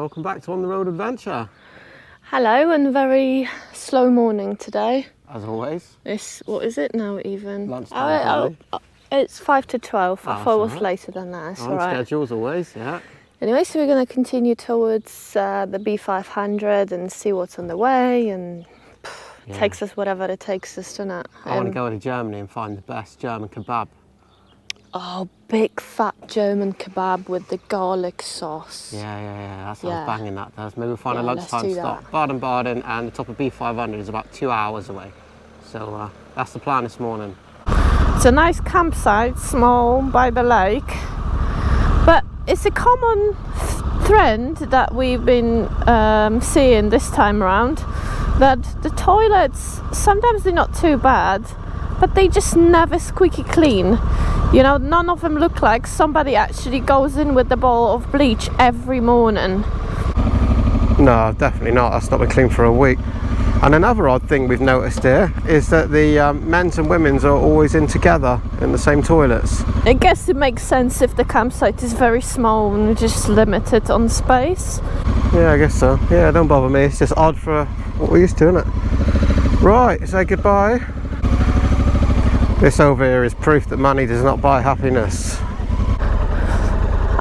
welcome back to On the Road Adventure. Hello, and very slow morning today. As always. What is it now even? Lunchtime. It's 5 to 12. I thought it was right. later than that. It's On schedule as always, yeah. Anyway, so we're going to continue towards the B500 and see what's on the way, and it takes us whatever it takes us, doesn't it? I want to go to Germany and find the best German kebab. Oh, big fat German kebab with the garlic sauce. Yeah, that sounds banging, that does. Maybe we'll find a lunchtime stop. Baden-Baden, and the top of B500 is about 2 hours away. So that's the plan this morning. It's a nice campsite, small, by the lake. But it's a common trend that we've been seeing this time around, that the toilets, sometimes they're not too bad, but they just never squeaky clean. You know, none of them look like somebody actually goes in with the bowl of bleach every morning. No, definitely not. That's not been clean for a week. And another odd thing we've noticed here is that the men's and women's are always in together in the same toilets. I guess it makes sense if the campsite is very small and just limited on space. Yeah, I guess so. Yeah, don't bother me. It's just odd for what we're used to, isn't it? Right, say goodbye. This over here is proof that money does not buy happiness.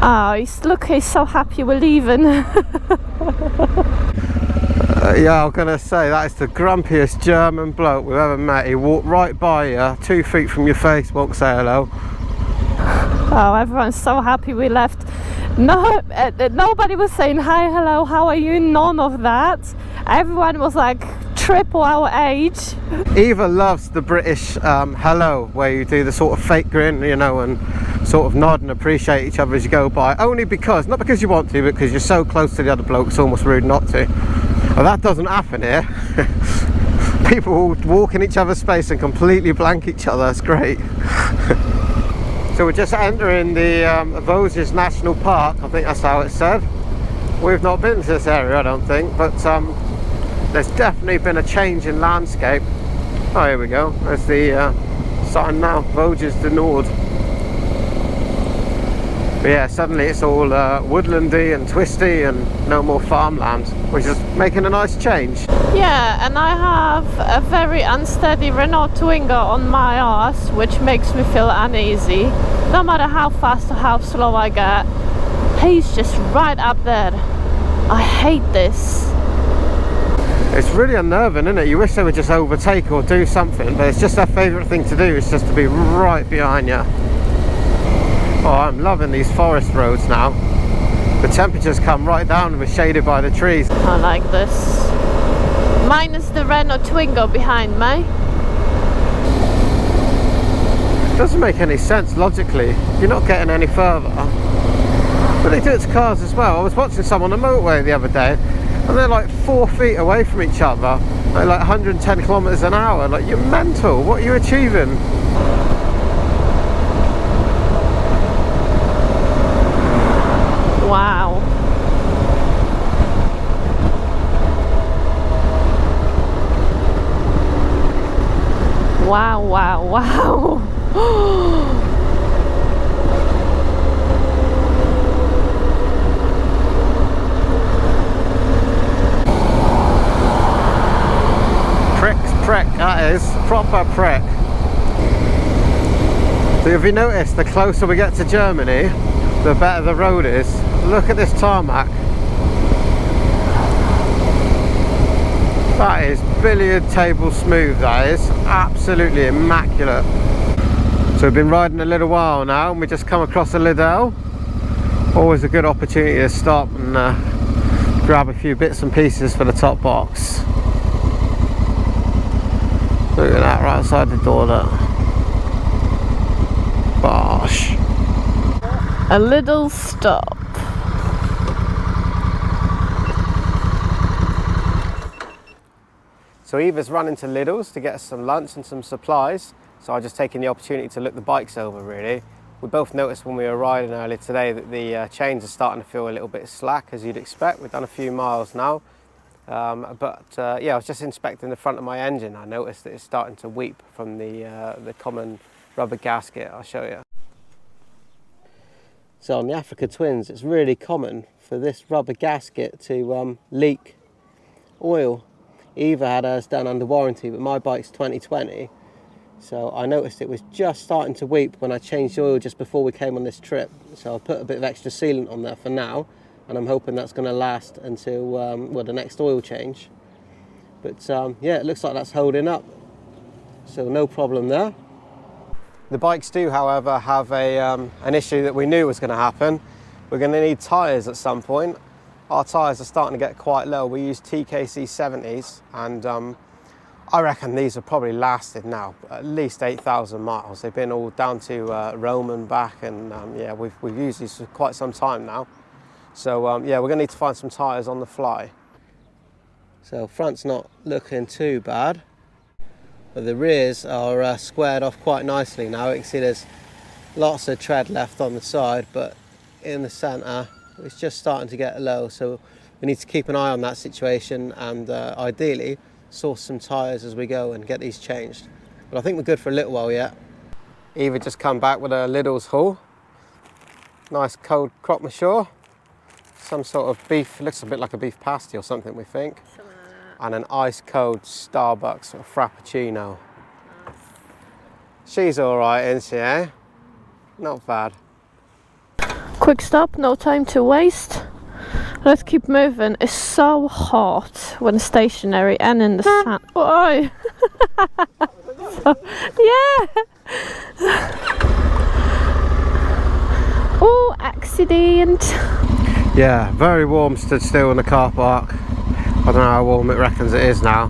Oh, he's so happy we're leaving. Yeah, I'm gonna say that is the grumpiest German bloke we've ever met. He walked right by you, 2 feet from your face, won't say hello. Oh, everyone's so happy we left. No, nobody was saying hi, hello, how are you? None of that. Everyone was like triple our age. Eva loves the British hello, where you do the sort of fake grin, you know, and sort of nod and appreciate each other as you go by. Only because, not because you want to, but because you're so close to the other bloke, it's almost rude not to. Well, that doesn't happen here. People will walk in each other's space and completely blank each other. It's great. So we're just entering the Vosges National Park. I think that's how it's said. We've not been to this area, I don't think, but there's definitely been a change in landscape. Oh, here we go. There's the sign now, Vosges du Nord. But yeah, suddenly it's all woodlandy and twisty and no more farmland, which is making a nice change. Yeah, and I have a very unsteady Renault Twingo on my arse, which makes me feel uneasy. No matter how fast or how slow I get, he's just right up there. I hate this. It's really unnerving, isn't it? You wish they would just overtake or do something, but it's just their favourite thing to do, is just to be right behind you. Oh, I'm loving these forest roads now. The temperatures come right down and we're shaded by the trees. I like this. Minus the Renault Twingo behind me. It doesn't make any sense logically. You're not getting any further. But they do it to cars as well. I was watching some on the motorway the other day, and they're like 4 feet away from each other, like 110 kilometers an hour. Like, you're mental. What are you achieving? Wow. Wow. Prick, that is. Proper prick. So have you noticed, the closer we get to Germany, the better the road is. Look at this tarmac. That is billiard table smooth, that is. Absolutely immaculate. So we've been riding a little while now and we just come across a Lidl. Always a good opportunity to stop and grab a few bits and pieces for the top box. Look at that, right outside the door there. Bosh. A little stop. So Eva's run into Lidl's to get us some lunch and some supplies. So I've just taken the opportunity to look the bikes over, really. We both noticed when we were riding earlier today that the chains are starting to feel a little bit slack, as you'd expect. We've done a few miles now. Yeah, I was just inspecting the front of my engine. I noticed that it's starting to weep from the common rubber gasket. I'll show you. So on the Africa Twins, it's really common for this rubber gasket to leak oil. Eva had hers done under warranty, but my bike's 2020. So I noticed it was just starting to weep when I changed the oil just before we came on this trip. So I put a bit of extra sealant on there for now, and I'm hoping that's going to last until well, the next oil change. But yeah, it looks like that's holding up. So no problem there. The bikes do, however, have an issue that we knew was going to happen. We're going to need tyres at some point. Our tyres are starting to get quite low. We use TKC 70s, and I reckon these have probably lasted now at least 8,000 miles. They've been all down to Rome and back, and yeah, we've used these for quite some time now. So yeah, we're going to need to find some tyres on the fly. So front's not looking too bad. But the rears are squared off quite nicely now. You can see there's lots of tread left on the side, but in the centre it's just starting to get low, so we need to keep an eye on that situation and ideally source some tyres as we go and get these changed. But I think we're good for a little while yet. Eva just come back with a Lidl's haul. Nice cold croque monsieur. Some sort of beef, looks a bit like a beef pasty or something, we think. And an ice cold Starbucks or Frappuccino. She's alright, isn't she, eh? Not bad. Quick stop, no time to waste. Let's keep moving. It's so hot when stationary and in the sun. Oh, yeah. Oh, accident. Yeah, very warm, stood still in the car park. I don't know how warm it reckons it is now.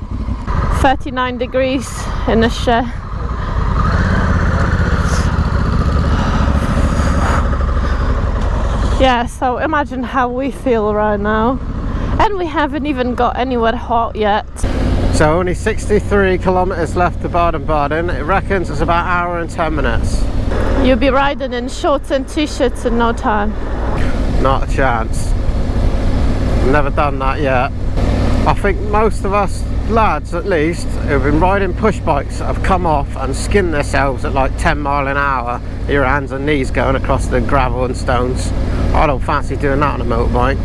39 degrees in the shed. Yeah, so imagine how we feel right now. And we haven't even got anywhere hot yet. So only 63 kilometres left to Baden-Baden. It reckons it's about an hour and 10 minutes. You'll be riding in shorts and t-shirts in no time. Not a chance. Never done that yet. I think most of us lads, at least, who've been riding push bikes have come off and skinned themselves at like 10 mile an hour, your hands and knees going across the gravel and stones. I don't fancy doing that on a motorbike.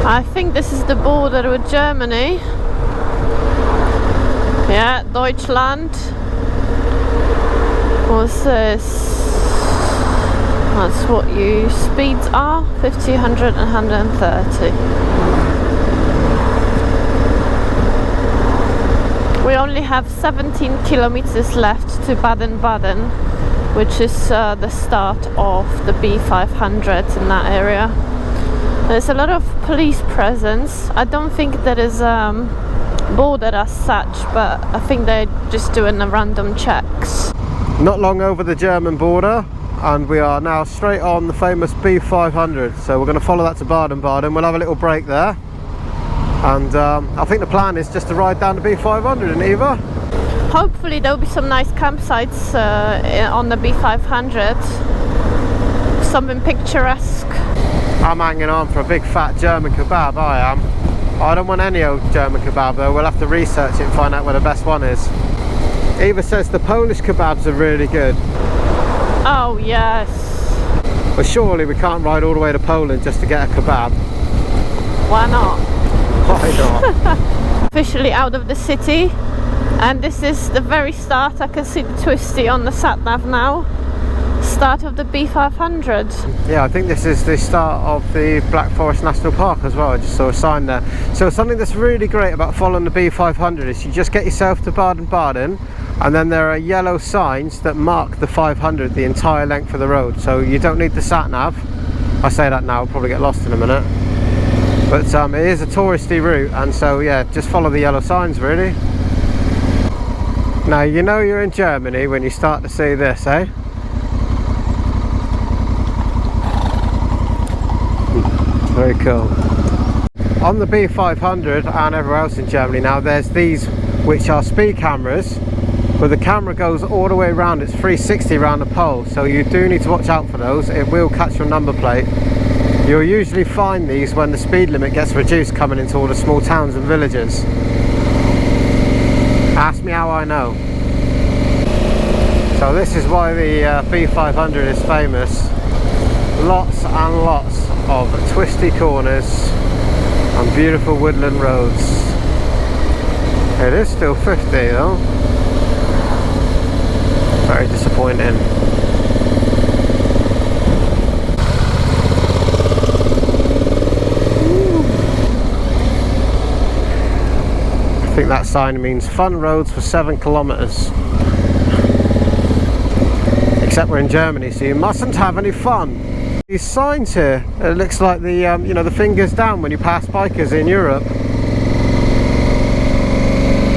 I think this is the border with Germany. Yeah, Deutschland. What's this? That's what your speeds are, 50, 100 and 130. We only have 17 kilometers left to Baden-Baden, which is the start of the B500 in that area. There's a lot of police presence. I don't think there is border as such, but I think they're just doing the random checks. Not long over the German border, and we are now straight on the famous B500. So we're going to follow that to Baden-Baden. We'll have a little break there. And I think the plan is just to ride down the B500 in Eva. Hopefully there'll be some nice campsites on the B500. Something picturesque. I'm hanging on for a big fat German kebab, I am. I don't want any old German kebab though. We'll have to research it and find out where the best one is. Eva says the Polish kebabs are really good. Oh yes. But surely we can't ride all the way to Poland just to get a kebab. Why not? Why not? Officially out of the city, and this is the very start. I can see the twisty on the sat-nav now. Start of the B500. Yeah, I think this is the start of the Black Forest National Park as well. I just saw a sign there. So something that's really great about following the B500 is you just get yourself to Baden-Baden, and then there are yellow signs that mark the 500 the entire length of the road. So you don't need the sat-nav. I say that now, I'll probably get lost in a minute. But it is a touristy route, and so yeah, just follow the yellow signs really. Now you know you're in Germany when you start to see this, eh? Very cool. On the B500 and everywhere else in Germany now, there's these which are speed cameras, but the camera goes all the way around. It's 360 around the pole, so you do need to watch out for those. It will catch your number plate. You'll usually find these when the speed limit gets reduced coming into all the small towns and villages. Ask me how I know. So So this is why the B500 is famous. Lots and lots of twisty corners and beautiful woodland roads. It is still 50 though. Very disappointing. I think that sign means fun roads for 7 kilometers. Except we're in Germany, so you mustn't have any fun. These signs here, it looks like the you know, the fingers down when you pass bikers in Europe,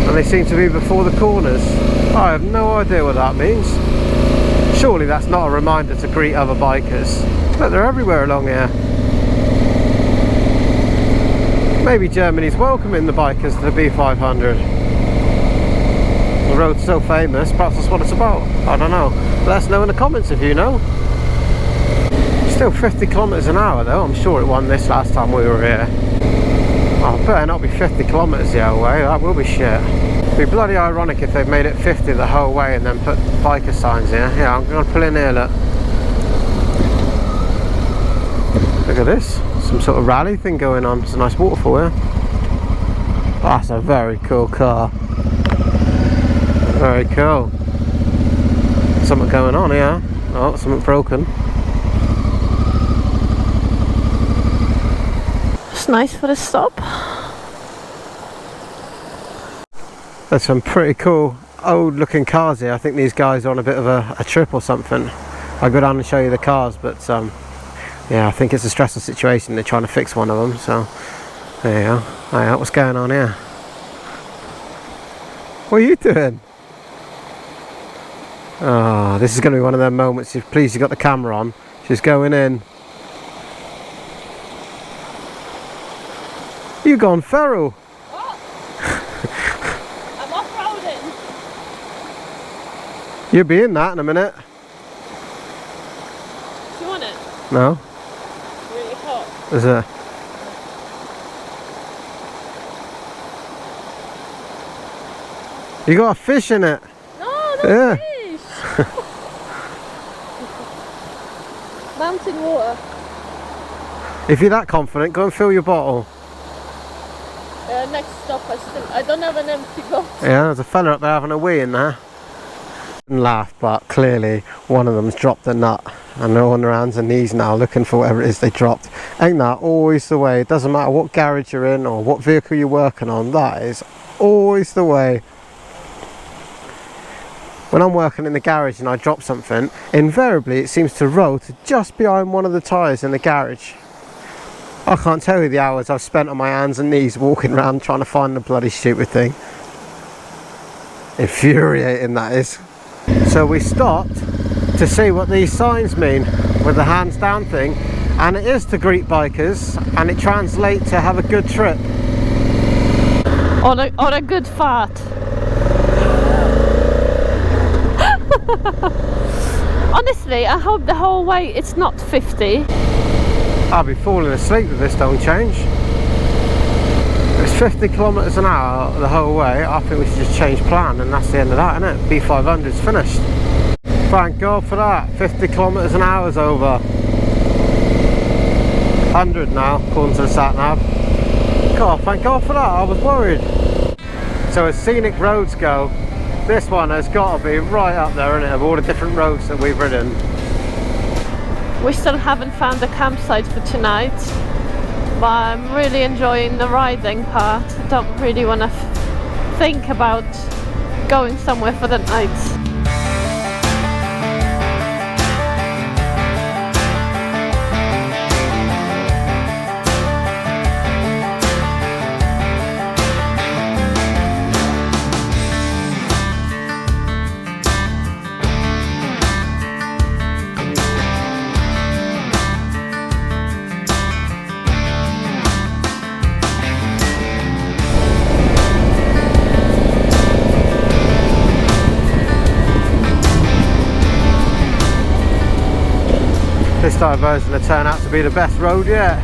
and they seem to be before the corners. I have no idea what that means. Surely that's not a reminder to greet other bikers. But they're everywhere along here. Maybe Germany's welcoming the bikers to the B500. The road's so famous, perhaps that's what it's about. I don't know. Let us know in the comments if you know. Still 50 kilometers an hour though. I'm sure it won this last time we were here. Oh, it better not be 50 kilometers the whole way. That will be shit. It'd be bloody ironic if they've made it 50 the whole way and then put biker signs here. Yeah, I'm going to pull in here, look. Look at this. Some sort of rally thing going on. It's a nice waterfall here. Oh, that's a very cool car. Very cool. Something going on here. Oh, something broken. It's nice for the stop. There's some pretty cool old looking cars here. I think these guys are on a bit of a trip or something. I'll go down and show you the cars, but yeah, I think it's a stressful situation. They're trying to fix one of them, so there you go. Alright, what's going on here? What are you doing? Oh, this is going to be one of them moments. If please, you got the camera on. She's going in. You gone feral? What? I'm off-roading. You'll be in that in a minute. Do you want it? No. Really hot. There's a... You got a fish in it. No, not Yeah. fish. Mountain water. If you're that confident, go and fill your bottle. Next stop, I don't have an empty bottle. Yeah, there's a fella up there having a wee in there. And laugh, but clearly one of them's dropped a nut and they're on their hands and knees now looking for whatever it is they dropped. Ain't that always the way? It doesn't matter what garage you're in or what vehicle you're working on, that is always the way. When I'm working in the garage and I drop something, invariably it seems to roll to just behind one of the tyres in the garage. I can't tell you the hours I've spent on my hands and knees walking around trying to find the bloody stupid thing. Infuriating, that is. So we stopped to see what these signs mean with the hands down thing, and it is to greet bikers and it translates to have a good trip. Or a good fart. Honestly, I hope the whole way it's not 50. I'll be falling asleep if this don't change. It's 50 kilometers an hour the whole way. I think we should just change plan and that's the end of that, isn't it? B500's finished. Thank God for that. 50 kilometers an hour's over. 100 now, according to the sat nav. God, thank God for that. I was worried. So as scenic roads go, this one has got to be right up there, isn't it, of all the different roads that we've ridden. We still haven't found a campsite for tonight, but I'm really enjoying the riding part. I don't really want to think about going somewhere for the night. This diversion will turn out to be the best road yet.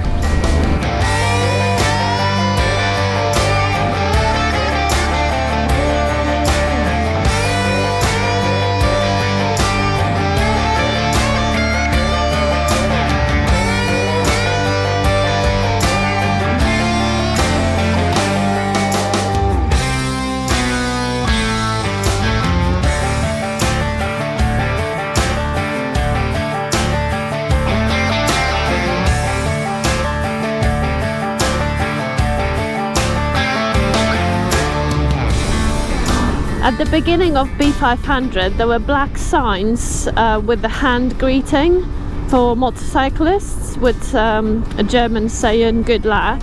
At the beginning of B500 there were black signs with the hand greeting for motorcyclists with a German saying good luck,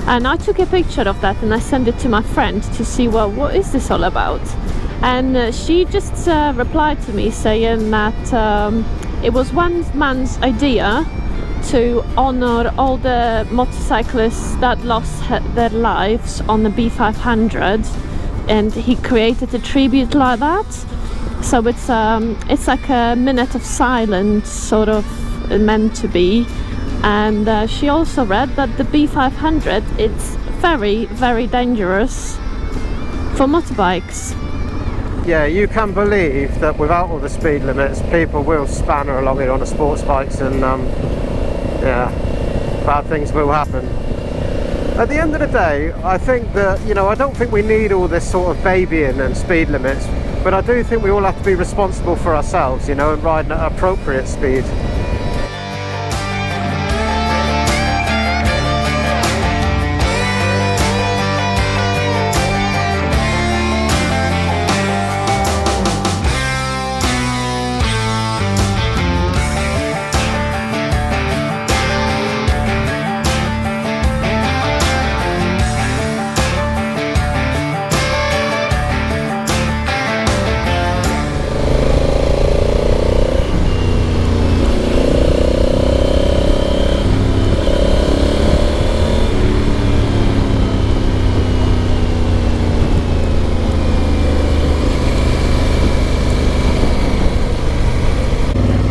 and I took a picture of that and I sent it to my friend to see, well, what is this all about? And she just replied to me saying that it was one man's idea to honor all the motorcyclists that lost their lives on the B500, and he created a tribute like that. So it's like a minute of silence, sort of meant to be. And she also read that the B500 it's very, very dangerous for motorbikes. Yeah, you can believe that without all the speed limits, people will spanner along it on the sports bikes, and yeah, bad things will happen. At the end of the day, I think that, you know, I don't think we need all this sort of babying and speed limits, but I do think we all have to be responsible for ourselves, you know, and riding at appropriate speed.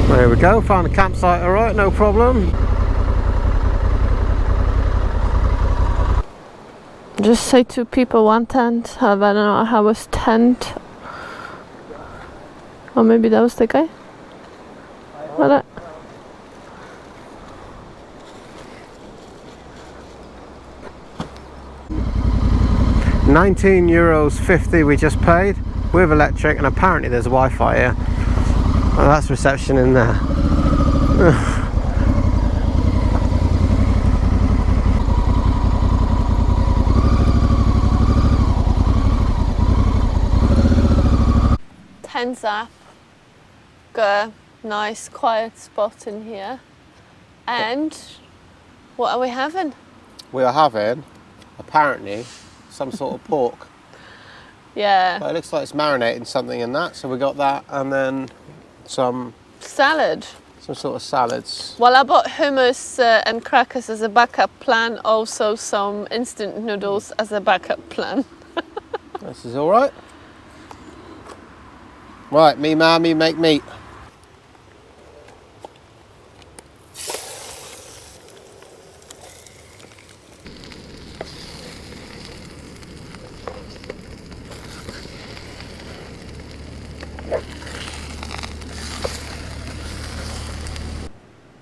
There we go, found a campsite, alright, no problem. Just say 2 people, 1 tent. I don't know how was tent. Or maybe that was the guy. What? 19 €50 we just paid with electric, and apparently there's Wi-Fi here. Oh, that's reception in there. Tens up. Got a nice quiet spot in here. And what are we having? We are having, apparently, some sort of pork. Yeah. But it looks like it's marinating something in that, so we got that, and then some salad. Some sort of salads. Well, I bought hummus and crackers as a backup plan, also some instant noodles as a backup plan. This is all right. Right, me mammy make meat.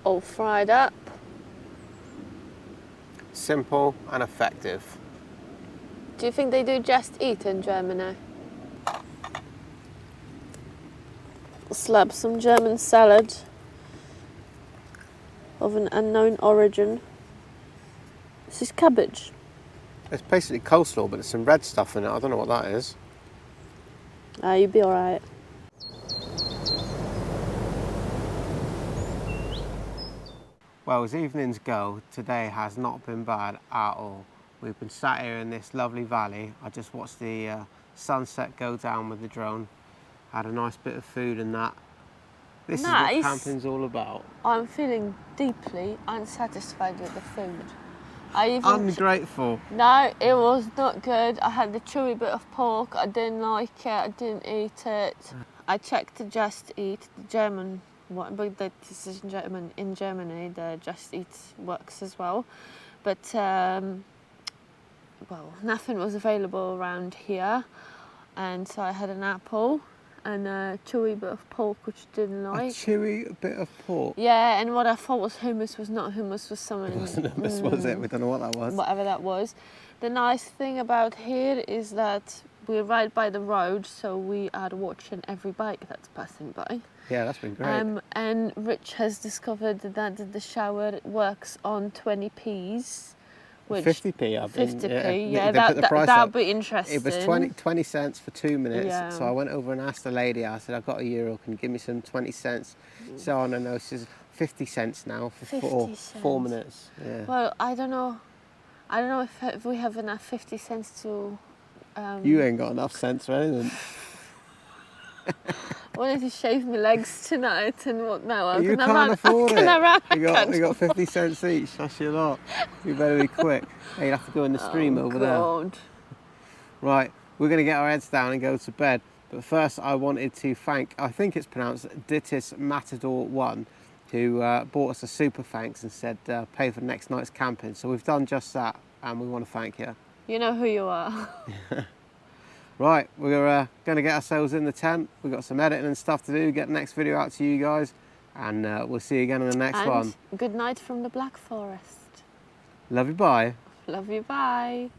All fried up. Simple and effective. Do you think they do Just Eat in Germany? Slab some German salad of an unknown origin. This is cabbage. It's basically coleslaw, but there's some red stuff in it. I don't know what that is. You'd be alright. Well, as evenings go, today has not been bad at all. We've been sat here in this lovely valley. I just watched the sunset go down with the drone. Had a nice bit of food and that. This is what camping's all about. I'm feeling deeply unsatisfied with the food. Ungrateful. No, it was not good. I had the chewy bit of pork. I didn't like it. I didn't eat it. I checked the Just Eat, the German one, but this is in Germany. The Just Eat works as well, but well, nothing was available around here, and so I had an apple and a chewy bit of pork, which I didn't like. A chewy bit of pork? Yeah, and what I thought was hummus was not hummus, was something... It wasn't hummus, was it? We don't know what that was. Whatever that was. The nice thing about here is that we're right by the road, so we are watching every bike that's passing by. Yeah, that's been great. And Rich has discovered that the shower works on 20Ps, Which 50p. I mean, 50p, yeah. yeah, They put the price that'll up. be interesting. It was 20 cents for 2 minutes. Yeah. So I went over and asked the lady. I said, I've got €1. Can you give me some 20 cents? So I don't know. She says 50 cents now for 4 minutes. Yeah. Well, I don't know if we have enough 50 cents to. You ain't got enough sense or anything. I wanted to shave my legs tonight, and what now? You can't afford it. You You got 50 cents each. That's your lot. You better be quick. Hey, you'll have to go in the stream over there. Right, we're going to get our heads down and go to bed. But first, I wanted to thank, I think it's pronounced Dittis Matador 1, who bought us a super thanks and said pay for next night's camping. So we've done just that, and we want to thank you. You know who you are. Right, we're going to get ourselves in the tent. We've got some editing and stuff to do, get the next video out to you guys, and we'll see you again in the next one. Good night from the Black Forest. Love you, bye. Love you, bye.